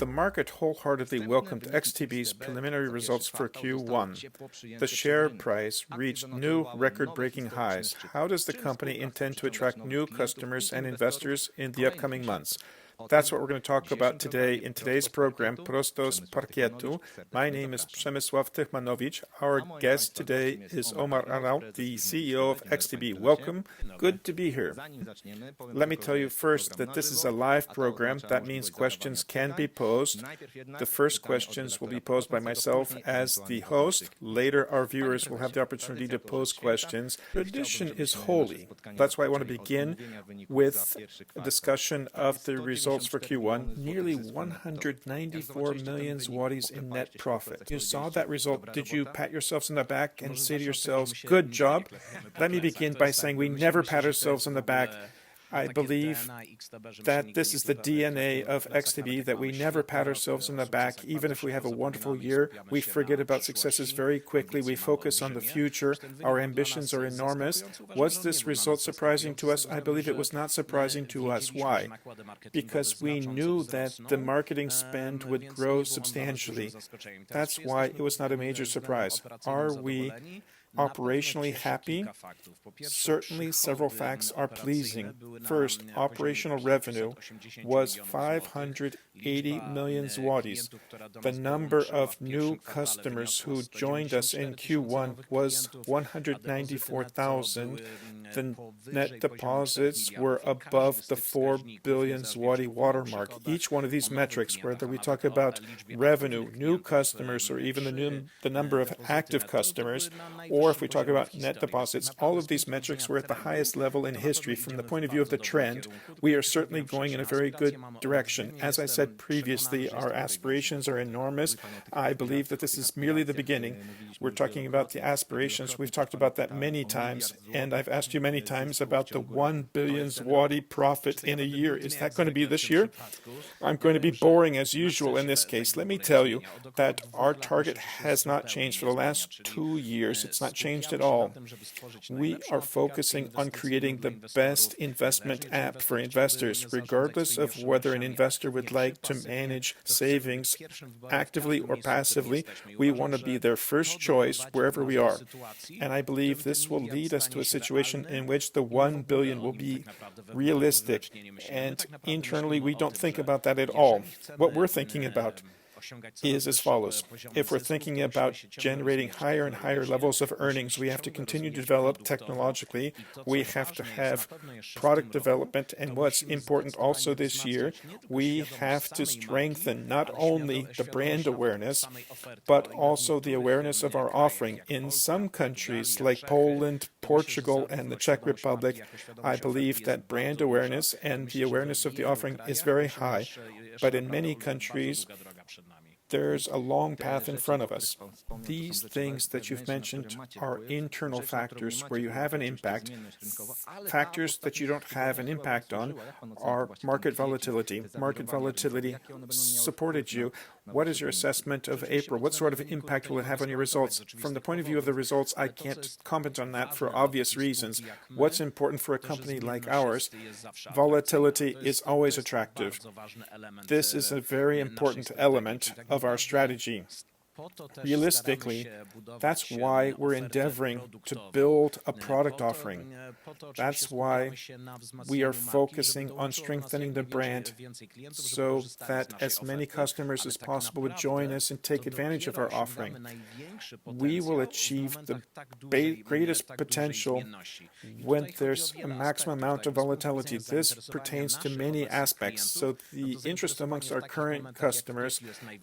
The market wholeheartedly welcomed XTB's preliminary results for Q1. The share price reached new record-breaking highs. How does the company intend to attract new customers and investors in the upcoming months? That's what we're going to talk about today in today's program, Prosto z Parkietu. My name is Przemysław Tychmanowicz. Our guest today is Omar Arnaout, the CEO of XTB. Welcome. Good to be here. Let me tell you first that this is a live program. That means questions can be posed. The first questions will be posed by myself as the host. Later, our viewers will have the opportunity to pose questions. Tradition is holy. That's why I want to begin with a discussion of the results for Q1, nearly 194 million zlotys in net profit. You saw that result. Did you pat yourselves on the back and say to yourselves, good job? Let me begin by saying we never pat ourselves on the back. I believe that this is the DNA of XTB, that we never pat ourselves on the back. Even if we have a wonderful year, we forget about successes very quickly. We focus on the future. Our ambitions are enormous. Was this result surprising to us? I believe it was not surprising to us. Why? Because we knew that the marketing spend would grow substantially. That's why it was not a major surprise. Are we operationally happy? Certainly, several facts are pleasing. First, operational revenue was 580 million zlotys. The number of new customers who joined us in Q1 was 194,000. The net deposits were above the 4 billion zloty watermark. Each one of these metrics, whether we talk about revenue, new customers, or even the number of active customers, or if we talk about net deposits, all of these metrics were at the highest level in history. From the point of view of the trend, we are certainly going in a very good direction. As I said previously, our aspirations are enormous. I believe that this is merely the beginning. We're talking about the aspirations. We've talked about that many times, and I've asked you many times about the 1 billion zloty profit in a year. Is that going to be this year? I'm going to be boring as usual in this case. Let me tell you that our target has not changed for the last 2 years. It's not changed at all. We are focusing on creating the best investment app for investors, regardless of whether an investor would like to manage savings actively or passively. We want to be their first choice wherever we are. And I believe this will lead us to a situation in which the 1 billion will be realistic. And internally, we don't think about that at all. What we're thinking about is as follows. If we're thinking about generating higher and higher levels of earnings, we have to continue to develop technologically. We have to have product development. And what's important also this year, we have to strengthen not only the brand awareness, but also the awareness of our offering. In some countries like Poland, Portugal, and the Czech Republic, I believe that brand awareness and the awareness of the offering is very high. But in many countries, there's a long path in front of us. These things that you've mentioned are internal factors where you have an impact. Factors that you don't have an impact on are market volatility. Market volatility supported you. What is your assessment of April? What sort of impact will it have on your results? From the point of view of the results, I can't comment on that for obvious reasons. What's important for a company like ours? Volatility is always attractive. This is a very important element of our strategy. Realistically, that's why we're endeavoring to build a product offering. That's why we are focusing on strengthening the brand so that as many customers as possible would join us and take advantage of our offering. We will achieve the greatest potential when there's a maximum amount of volatility. This pertains to many aspects. So the interest amongst our current customers,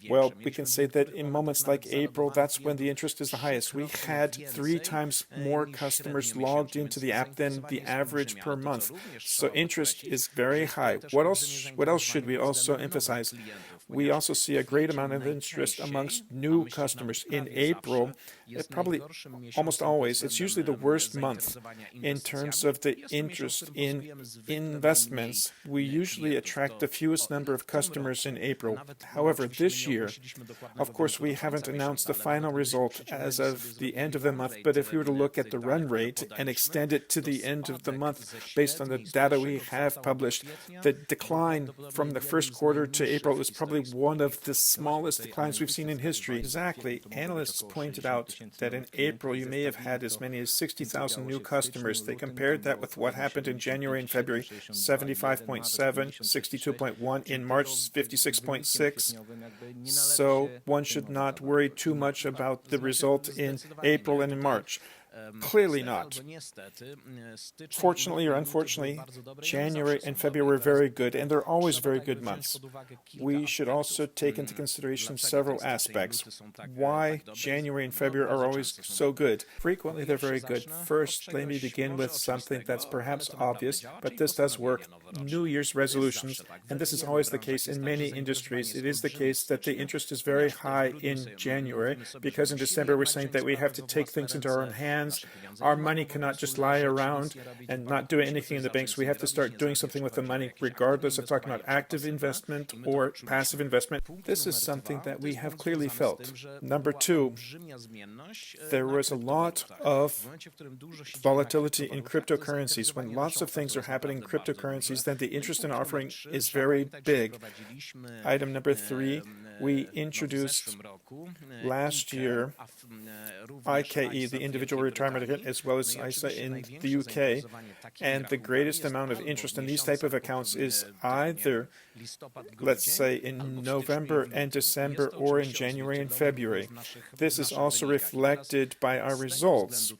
well, we can say that in moments like April, that's when the interest is the highest. We had 3 times more customers logged into the app than the average per month. So interest is very high. What else should we also emphasize? We also see a great amount of interest amongst new customers. In April, probably almost always, it's usually the worst month in terms of the interest in investments. We usually attract the fewest number of customers in April. However, this year, of course, we haven't announced the final result as of the end of the month, but if we were to look at the run rate and extend it to the end of the month based on the data we have published, the decline from the first quarter to April is probably probably one of the smallest declines we've seen in history. Exactly. Analysts pointed out that in April you may have had as many as 60,000 new customers. They compared that with what happened in January and February, 75.7, 62.1, in March 56.6. So one should not worry too much about the result in April and in March. Clearly not. Fortunately or unfortunately, January and February were very good, and they're always very good months. We should also take into consideration several aspects. Why January and February are always so good? Frequently, they're very good. First, let me begin with something that's perhaps obvious, but this does work. New Year's resolutions, and this is always the case in many industries. It is the case that the interest is very high in January, because in December we're saying that we have to take things into our own hands. Our money cannot just lie around and not do anything in the banks. We have to start doing something with the money, regardless of talking about active investment or passive investment. This is something that we have clearly felt. Number two, there was a lot of volatility in cryptocurrencies. When lots of things are happening in cryptocurrencies, then the interest in offering is very big. Item number three, we introduced last year IKE, the individual retirement account, as well as ISA in the UK, and the greatest amount of interest in these type of accounts is either, let's say, in November and December or in January and February. This is also reflected by our results,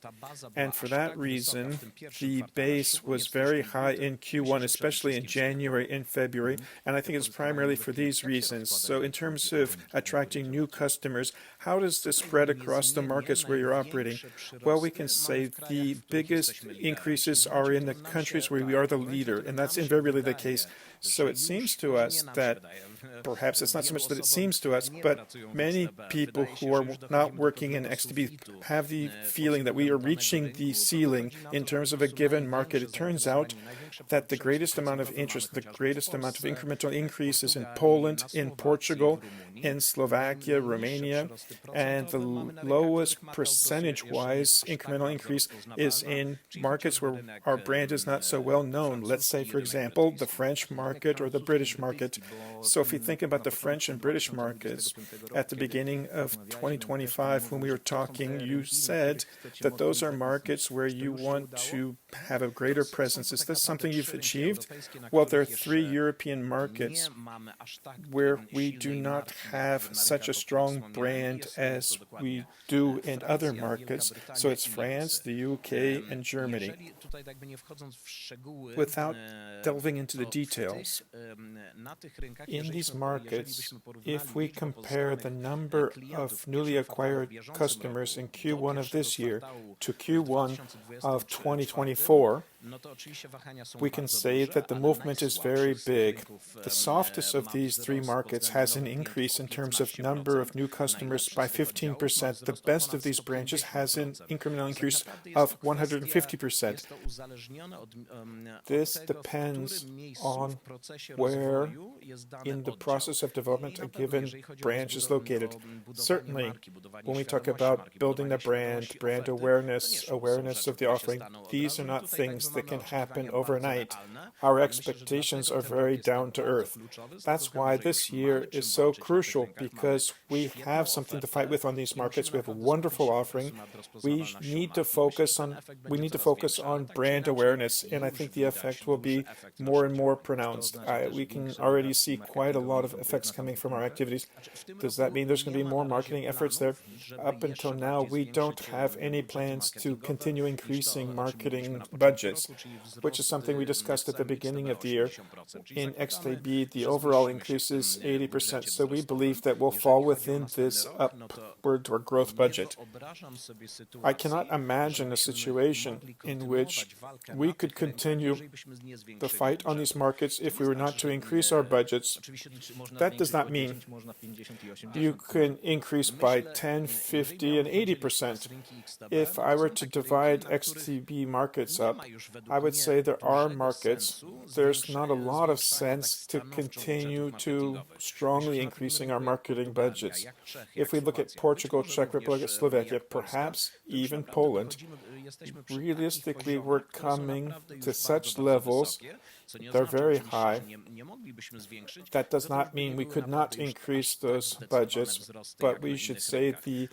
and for that reason the base was very high in Q1, especially in January and February, and I think it's primarily for these reasons. So in terms of attracting new customers, how does this spread across the markets where you're operating? Well, we can say the biggest increases are in the countries where we are the leader, and that's invariably the case. So it seems to us that, perhaps it's not so much that it seems to us, but many people who are not working in XTB have the feeling that we are reaching the ceiling in terms of a given market. It turns out that the greatest amount of interest, the greatest amount of incremental increase is in Poland, in Portugal, in Slovakia, Romania, and the lowest percentage-wise incremental increase is in markets where our brand is not so well known. Let's say, for example, the French market or the British market. So if you think about the French and British markets, at the beginning of 2025, when we were talking, you said that those are markets where you want to have a greater presence. Is this something you've achieved? Well, there are 3 European markets where we do not have such a strong brand as we do in other markets. So it's France, the UK, and Germany. Without delving into the details, in these markets, if we compare the number of newly acquired customers in Q1 of this year to Q1 of 2024, we can say that the movement is very big. The softest of these 3 markets has an increase in terms of number of new customers by 15%. The best of these branches has an incremental increase of 150%. This depends on where in the process of development a given branch is located. Certainly, when we talk about building a brand awareness, awareness of the offering, these are not things that can happen overnight. Our expectations are very down to earth. That's why this year is so crucial, because we have something to fight with on these markets. We have a wonderful offering. We need to focus on brand awareness, and I think the effect will be more and more pronounced. We can already see quite a lot of effects coming from our activities. Does that mean there's going to be more marketing efforts there? Up until now, we don't have any plans to continue increasing marketing budgets, which is something we discussed at the beginning of the year. In XTB, the overall increase is 80%, so we believe that we'll fall within this upward or growth budget. I cannot imagine a situation in which we could continue the fight on these markets if we were not to increase our budgets. That does not mean you can increase by 10, 50, and 80%. If I were to divide XTB markets up, I would say there are markets. There's not a lot of sense to continue to strongly increasing our marketing budgets. If we look at Portugal, Czech Republic, Slovakia, perhaps even Poland, realistically we're coming to such levels They're very high. That does not mean we could not increase those budgets, but we should say the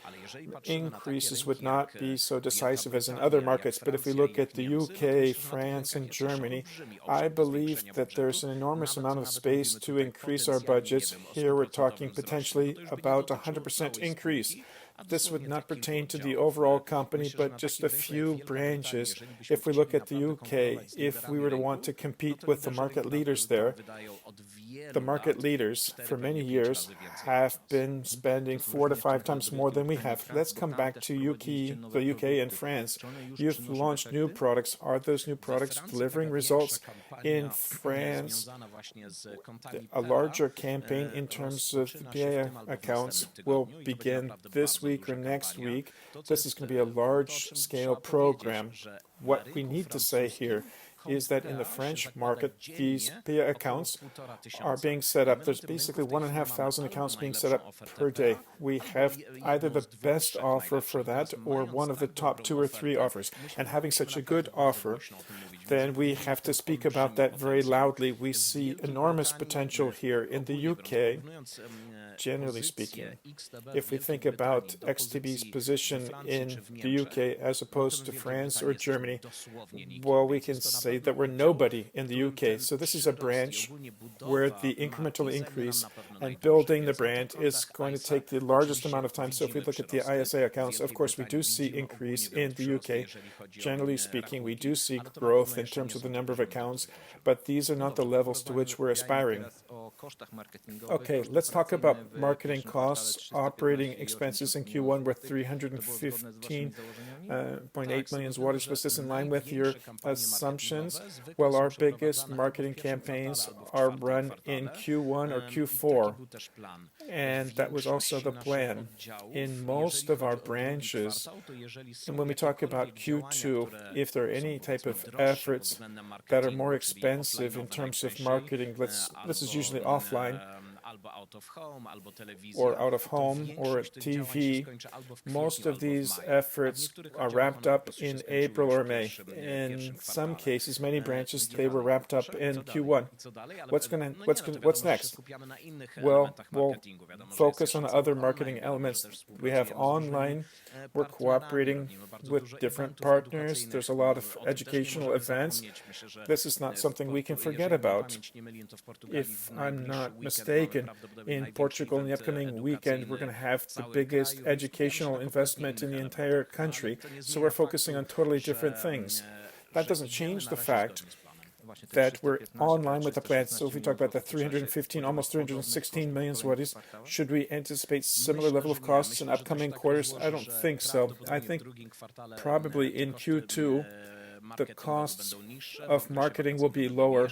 increases would not be so decisive as in other markets. But if we look at the UK, France, and Germany, I believe that there's an enormous amount of space to increase our budgets. Here we're talking potentially about 100% increase. This would not pertain to the overall company, but just a few branches. If we look at the UK, if we were to want to compete with the market leaders there, the market leaders for many years have been spending 4 to 5 times more than we have. Let's come back to the UK and France. You've launched new products. Are those new products delivering results? In France, a larger campaign in terms of the PA accounts will begin this week or next week. This is going to be a large-scale program. What we need to say here is that in the French market, these PA accounts are being set up. There's basically 1,500 accounts being set up per day. We have either the best offer for that or one of the top 2 or 3 offers. And having such a good offer, then we have to speak about that very loudly. We see enormous potential here in the UK, generally speaking. If we think about XTB's position in the UK as opposed to France or Germany, well, we can say that we're nobody in the UK. So this is a branch where the incremental increase and building the brand is going to take the largest amount of time. So if we look at the ISA accounts, of course, we do see increase in the UK. Generally speaking, we do see growth in terms of the number of accounts, but these are not the levels to which we're aspiring. Okay, let's talk about marketing costs. Operating expenses in Q1 were 315.8 million zlotys. Was this in line with your assumptions? Well, our biggest marketing campaigns are run in Q1 or Q4, and that was also the plan in most of our branches. And when we talk about Q2, if there are any type of efforts that are more expensive in terms of marketing, this is usually offline, or out of home, or TV. Most of these efforts are wrapped up in April or May. In some cases, many branches, they were wrapped up in Q1. What's next? Well, we'll focus on other marketing elements. We have online. We're cooperating with different partners. There's a lot of educational events. This is not something we can forget about. If I'm not mistaken, in Portugal in the upcoming weekend, we're going to have the biggest educational investment in the entire country. So we're focusing on totally different things. That doesn't change the fact that we're online with the plan. So if we talk about the 315, almost 316 million zlotys, should we anticipate similar level of costs in upcoming quarters? I don't think so. I think probably in Q2, the costs of marketing will be lower.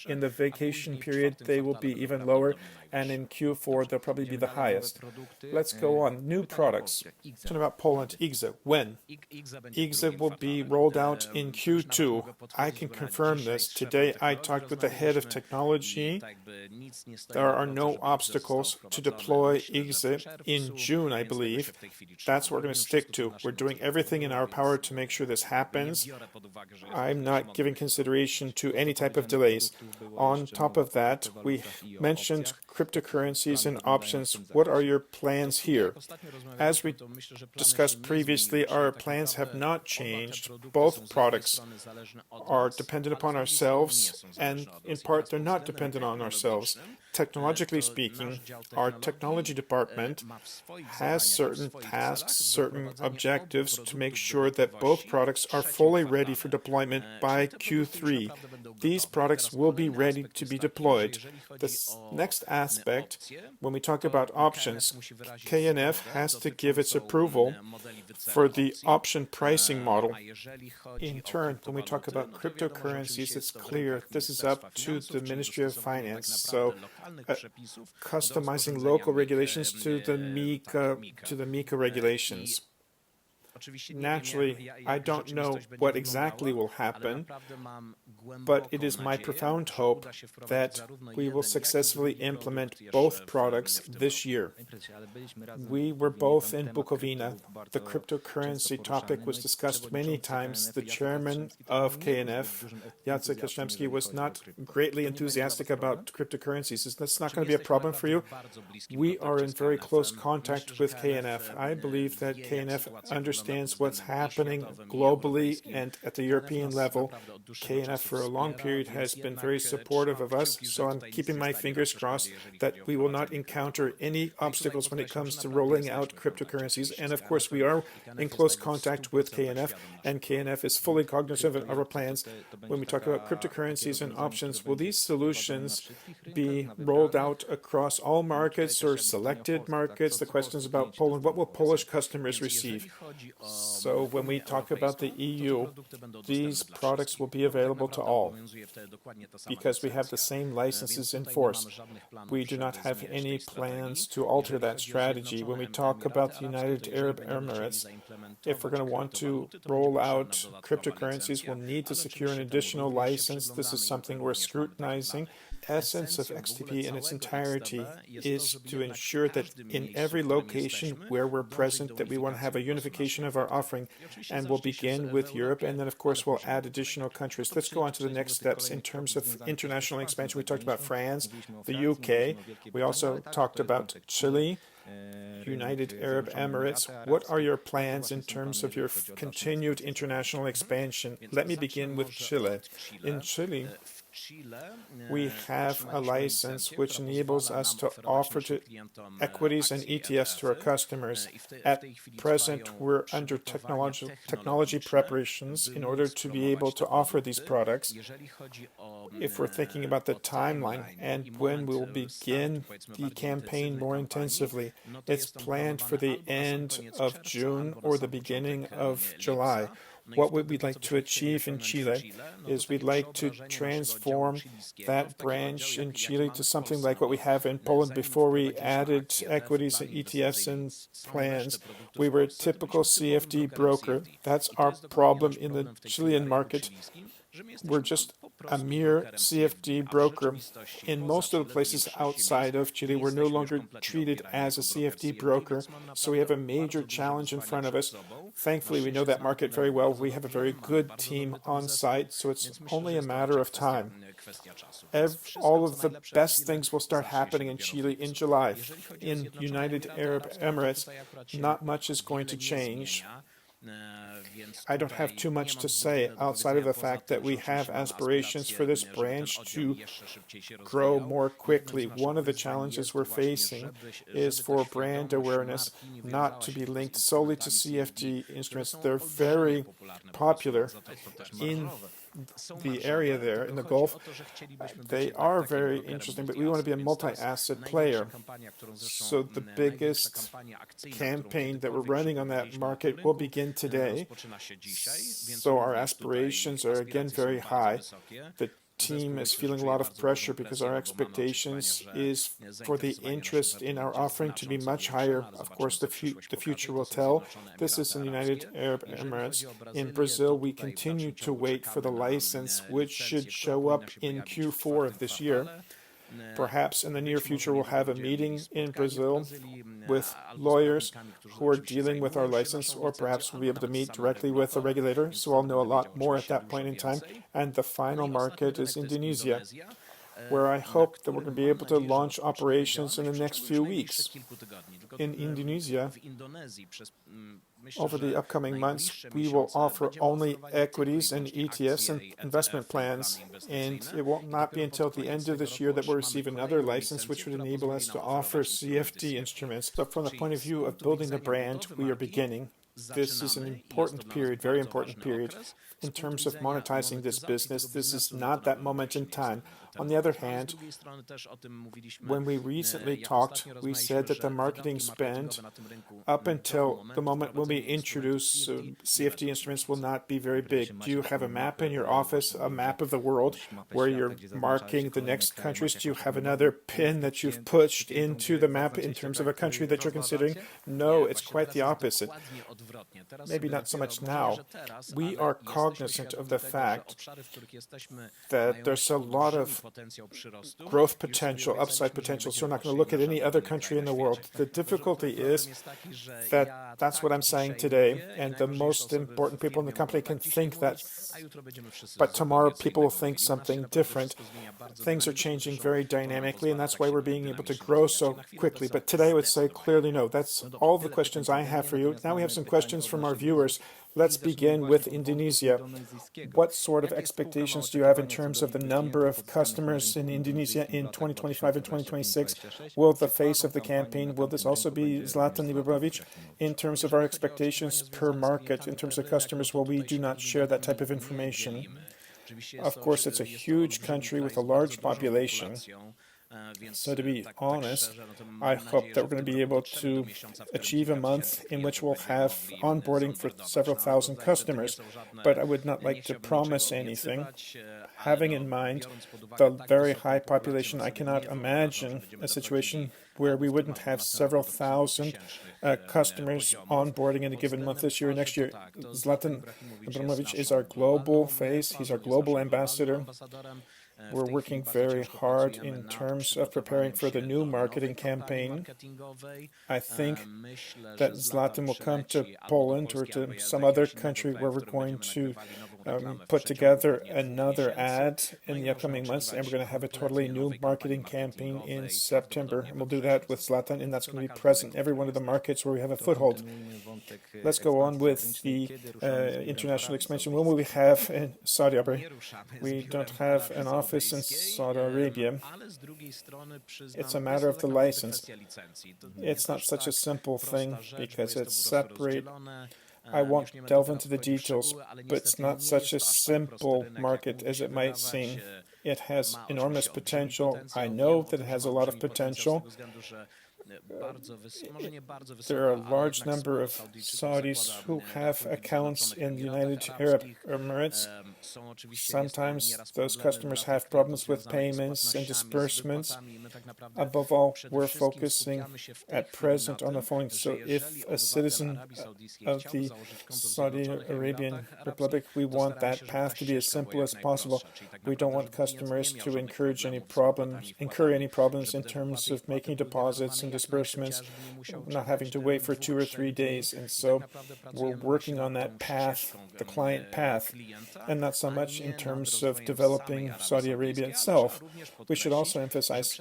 In the vacation period, they will be even lower. And in Q4, they'll probably be the highest. Let's go on. New products. Talking about Poland, IGZA. When? IGZA will be rolled out in Q2. I can confirm this. Today, I talked with the head of technology. There are no obstacles to deploy IGZA in June, I believe. That's what we're going to stick to. We're doing everything in our power to make sure this happens. I'm not giving consideration to any type of delays. On top of that, we mentioned cryptocurrencies and options. What are your plans here? As we discussed previously, our plans have not changed. Both products are dependent upon ourselves, and in part, they're not dependent on ourselves. Technologically speaking, our technology department has certain tasks, certain objectives to make sure that both products are fully ready for deployment by Q3. These products will be ready to be deployed. The next aspect, when we talk about options, KNF has to give its approval for the option pricing model. In turn, when we talk about cryptocurrencies, it's clear this is up to the Ministry of Finance. So customizing local regulations to the MiCA regulations. Naturally, I don't know what exactly will happen, but it is my profound hope that we will successfully implement both products this year. We were both in Bukovina. The cryptocurrency topic was discussed many times. The chairman of KNF, Jacek Jastrzębski, was not greatly enthusiastic about cryptocurrencies. That's not going to be a problem for you. We are in very close contact with KNF. I believe that KNF understands what's happening globally and at the European level. KNF for a long period has been very supportive of us, so I'm keeping my fingers crossed that we will not encounter any obstacles when it comes to rolling out cryptocurrencies. And of course, we are in close contact with KNF, and KNF is fully cognizant of our plans. When we talk about cryptocurrencies and options, will these solutions be rolled out across all markets or selected markets? The question is about Poland. What will Polish customers receive? So when we talk about the EU, these products will be available to all because we have the same licenses in force. We do not have any plans to alter that strategy. When we talk about the United Arab Emirates, if we're going to want to roll out cryptocurrencies, we'll need to secure an additional license. This is something we're scrutinizing. Essence of XTB in its entirety is to ensure that in every location where we're present, that we want to have a unification of our offering, and we'll begin with Europe, and then of course we'll add additional countries. Let's go on to the next steps in terms of international expansion. We talked about France, the UK. We also talked about Chile, United Arab Emirates. What are your plans in terms of your continued international expansion? Let me begin with Chile. In Chile, we have a license which enables us to offer equities and ETFs to our customers. At present, we're under technology preparations in order to be able to offer these products. If we're thinking about the timeline and when we will begin the campaign more intensively, it's planned for the end of June or the beginning of July. What would we like to achieve in Chile is we'd like to transform that branch in Chile to something like what we have in Poland. Before we added equities and ETFs and plans, we were a typical CFD broker. That's our problem in the Chilean market. We're just a mere CFD broker. In most of the places outside of Chile, we're no longer treated as a CFD broker, so we have a major challenge in front of us. Thankfully, we know that market very well. We have a very good team on site, so it's only a matter of time. All of the best things will start happening in Chile in July. In United Arab Emirates, not much is going to change. I don't have too much to say outside of the fact that we have aspirations for this branch to grow more quickly. One of the challenges we're facing is for brand awareness not to be linked solely to CFD instruments. They're very popular in the area there in the Gulf. They are very interesting, but we want to be a multi-asset player. So the biggest campaign that we're running on that market will begin today. So our aspirations are again very high. The team is feeling a lot of pressure because our expectations is for the interest in our offering to be much higher. Of course, the future will tell. This is in the United Arab Emirates. In Brazil, we continue to wait for the license, which should show up in Q4 of this year. Perhaps in the near future, we'll have a meeting in Brazil with lawyers who are dealing with our license, or perhaps we'll be able to meet directly with the regulator, so I'll know a lot more at that point in time. And the final market is Indonesia, where I hope that we're going to be able to launch operations in the next few weeks. In Indonesia, over the upcoming months, we will offer only equities and ETFs and investment plans, and it will not be until the end of this year that we'll receive another license which would enable us to offer CFD instruments. So from the point of view of building the brand, we are beginning. This is an important period, very important period. In terms of monetizing this business, this is not that moment in time. On the other hand, when we recently talked, we said that the marketing spend up until the moment when we introduce CFD instruments will not be very big. Do you have a map in your office, a map of the world where you're marking the next countries? Do you have another pin that you've pushed into the map in terms of a country that you're considering? No, it's quite the opposite. maybe not so much now. We are cognizant of the fact that there's a lot of growth potential, upside potential, so we're not going to look at any other country in the world. The difficulty is that that's what I'm saying today, and the most important people in the company can think that, but tomorrow people will think something different. Things are changing very dynamically, and that's why we're being able to grow so quickly. But today I would say clearly no. That's all the questions I have for you. Now we have some questions from our viewers. Let's begin with Indonesia. What sort of expectations do you have in terms of the number of customers in Indonesia in 2025 and 2026? Will the face of the campaign, will this also be Zlatan Ibrahimovic? In terms of our expectations per market, in terms of customers, well, we do not share that type of information. Of course, it's a huge country with a large population. So to be honest, I hope that we're going to be able to achieve a month in which we'll have onboarding for several thousand customers, but I would not like to promise anything. Having in mind the very high population, I cannot imagine a situation where we wouldn't have several thousand customers onboarding in a given month this year or next year. Zlatan Ibrahimovic is our global face. He's our global ambassador. We're working very hard in terms of preparing for the new marketing campaign. I think that Zlatan will come to Poland or to some other country where we're going to put together another ad in the upcoming months, and we're going to have a totally new marketing campaign in September. And we'll do that with Zlatan, and that's going to be present in every one of the markets where we have a foothold. Let's go on with the international expansion. When will we have in Saudi Arabia? We don't have an office in Saudi Arabia. It's a matter of the license. It's not such a simple thing because it's separate. I won't delve into the details, but it's not such a simple market as it might seem. It has enormous potential. I know that it has a lot of potential. There are a large number of Saudis who have accounts in the United Arab Emirates. Sometimes those customers have problems with payments and disbursements. Above all, we're focusing at present on the following. So if a citizen of the Saudi Arabian Republic, we want that path to be as simple as possible. We don't want customers to incur any problems in terms of making deposits and disbursements, not having to wait for 2 or 3 days. And so we're working on that path, the client path, and not so much in terms of developing Saudi Arabia itself. We should also emphasize,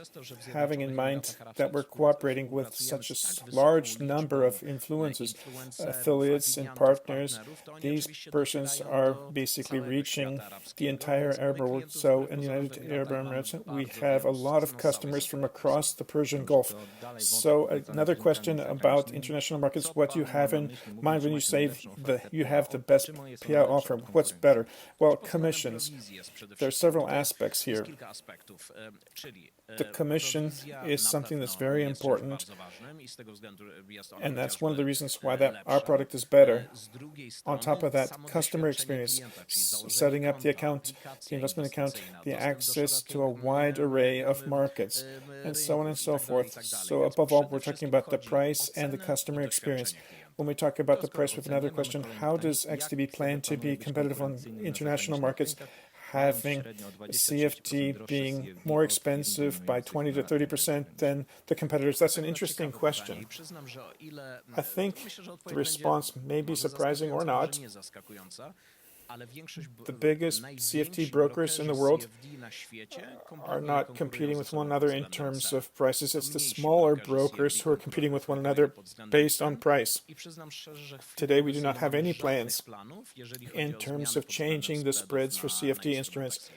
having in mind that we're cooperating with such a large number of influencers, affiliates and partners. These persons are basically reaching the entire Arab world. So in the United Arab Emirates, we have a lot of customers from across the Persian Gulf. So another question about international markets. What do you have in mind when you say you have the best payout offer? What's better? Well, commissions. There are several aspects here. The commission is something that's very important, and that's one of the reasons why our product is better. On top of that, customer experience, setting up the account, the investment account, the access to a wide array of markets, and so on and so forth. So above all, we're talking about the price and the customer experience. When we talk about the price, we have another question. How does XTB plan to be competitive on international markets, having CFD being more expensive by 20 to 30% than the competitors? That's an interesting question. I think the response may be surprising or not. The biggest CFD brokers in the world are not competing with one another in terms of prices. It's the smaller brokers who are competing with one another based on price. Today, we do not have any plans in terms of changing the spreads for CFD instruments.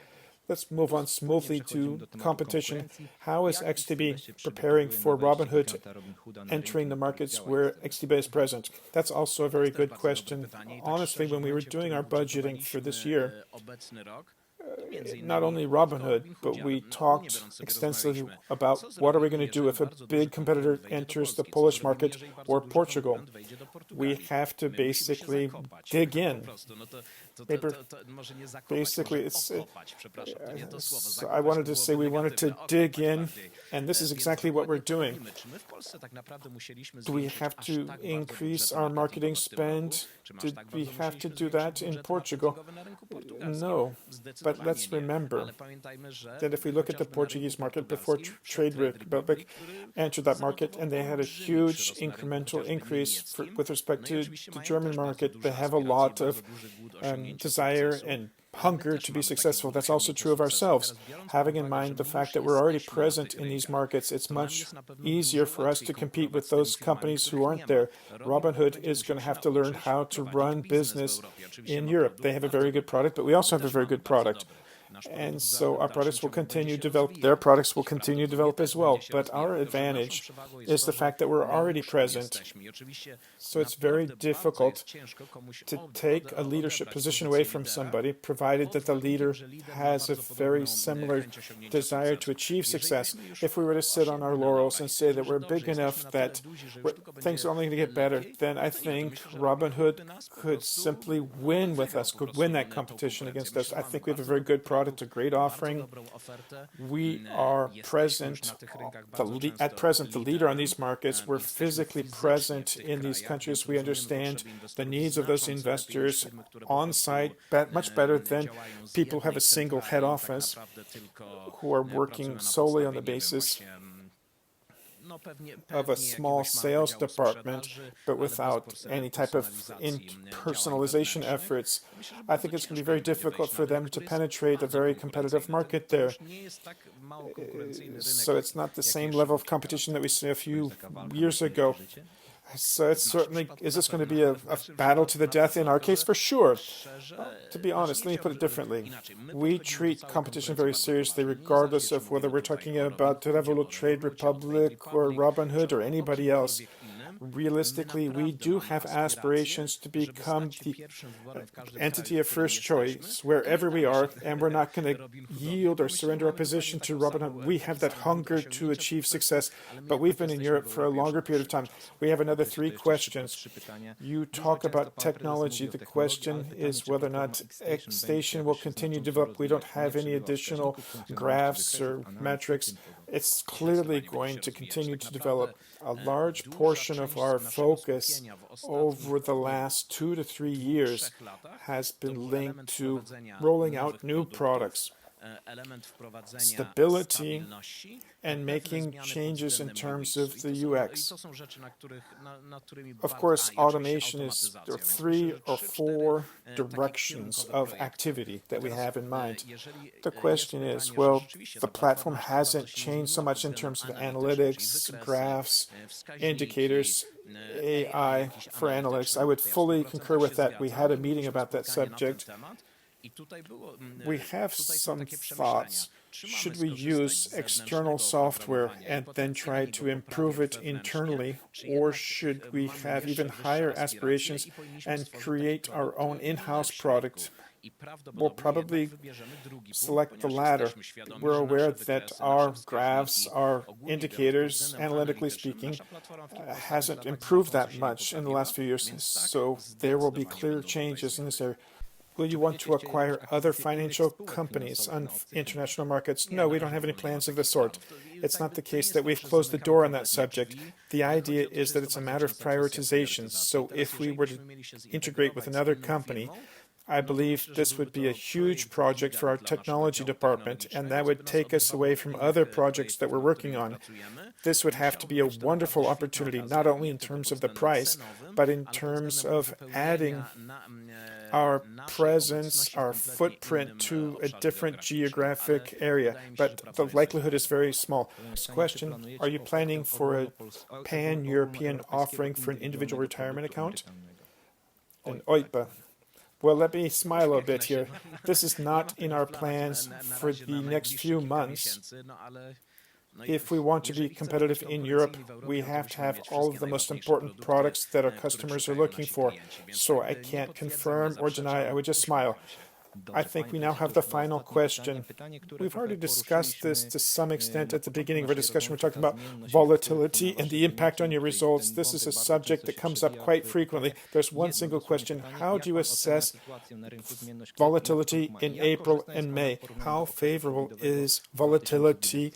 Let's move on smoothly to competition. How is XTB preparing for Robinhood entering the markets where XTB is present? That's also a very good question. Honestly, when we were doing our budgeting for this year, not only Robinhood, but we talked extensively about what are we going to do if a big competitor enters the Polish market or Portugal. We have to basically dig in. maybe basically it's so I wanted to say we wanted to dig in, and this is exactly what we're doing. Do we have to increase our marketing spend? Did we have to do that in Portugal? No, but let's remember that if we look at the Portuguese market before Trade Republic entered that market, and they had a huge incremental increase with respect to the German market. They have a lot of desire and hunger to be successful. That's also true of ourselves. Having in mind the fact that we're already present in these markets, it's much easier for us to compete with those companies who aren't there. Robinhood is going to have to learn how to run business in Europe. They have a very good product, but we also have a very good product. And so our products will continue to develop, their products will continue to develop as well. But our advantage is the fact that we're already present. So it's very difficult to take a leadership position away from somebody, provided that the leader has a very similar desire to achieve success. If we were to sit on our laurels and say that we're big enough that things are only going to get better, then I think Robinhood could simply win with us, could win that competition against us. I think we have a very good product, a great offering. We are present, at present, the leader on these markets. We're physically present in these countries. We understand the needs of those investors on site much better than people who have a single head office who are working solely on the basis of a small sales department, but without any type of personalization efforts. I think it's going to be very difficult for them to penetrate a very competitive market there. So it's not the same level of competition that we saw a few years ago. So it's certainly, is this going to be a battle to the death in our case? For sure. To be honest, let me put it differently. We treat competition very seriously, regardless of whether we're talking about Revolut, Trade Republic, or Robinhood, or anybody else. Realistically, we do have aspirations to become the entity of first choice wherever we are, and we're not going to yield or surrender our position to Robinhood. We have that hunger to achieve success, but we've been in Europe for a longer period of time. We have another 3 questions. You talk about technology. The question is whether or not Station will continue to develop. We don't have any additional graphs or metrics. It's clearly going to continue to develop. A large portion of our focus over the last 2 to 3 years has been linked to rolling out new products, stability, and making changes in terms of the UX. Of course, automation is 3 or 4 directions of activity that we have in mind. The question is, well, the platform hasn't changed so much in terms of analytics, graphs, indicators, AI for analytics. I would fully concur with that. We had a meeting about that subject. We have some thoughts. Should we use external software and then try to improve it internally, or should we have even higher aspirations and create our own in-house product? We'll probably select the latter. We're aware that our graphs, our indicators, analytically speaking, hasn't improved that much in the last few years, so there will be clear changes in this area. Will you want to acquire other financial companies on international markets? No, we don't have any plans of the sort. It's not the case that we've closed the door on that subject. The idea is that it's a matter of prioritization. So if we were to integrate with another company, I believe this would be a huge project for our technology department, and that would take us away from other projects that we're working on. This would have to be a wonderful opportunity, not only in terms of the price, but in terms of adding our presence, our footprint to a different geographic area. But the likelihood is very small. Next question, are you planning for a pan-European offering for an individual retirement account? And OIPA. Well, let me smile a bit here. This is not in our plans for the next few months. If we want to be competitive in Europe, we have to have all of the most important products that our customers are looking for. So I can't confirm or deny, I would just smile. I think we now have the final question. We've already discussed this to some extent at the beginning of our discussion. We're talking about volatility and the impact on your results. This is a subject that comes up quite frequently. There's one single question. How do you assess volatility in April and May? How favorable is volatility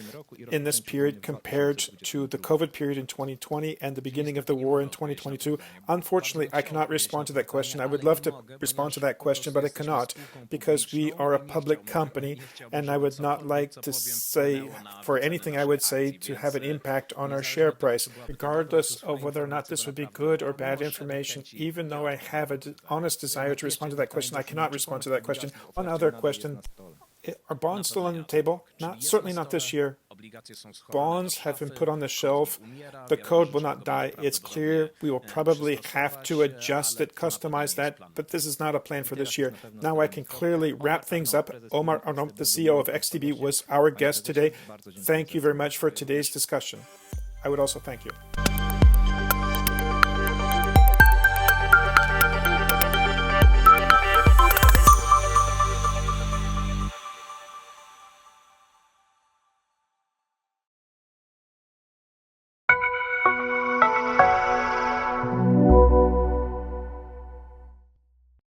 in this period compared to the COVID period in 2020 and the beginning of the war in 2022? Unfortunately, I cannot respond to that question. I would love to respond to that question, but I cannot, because we are a public company, and I would not like to say, for anything I would say, to have an impact on our share price. Regardless of whether or not this would be good or bad information, even though I have an honest desire to respond to that question, I cannot respond to that question. One other question. Are bonds still on the table? Certainly not this year. Bonds have been put on the shelf. The code will not die. It's clear we will probably have to adjust it, customize that, but this is not a plan for this year. Now I can clearly wrap things up. Omar Arnaout, the CEO of XTB, was our guest today. Thank you very much for today's discussion. I would also thank you.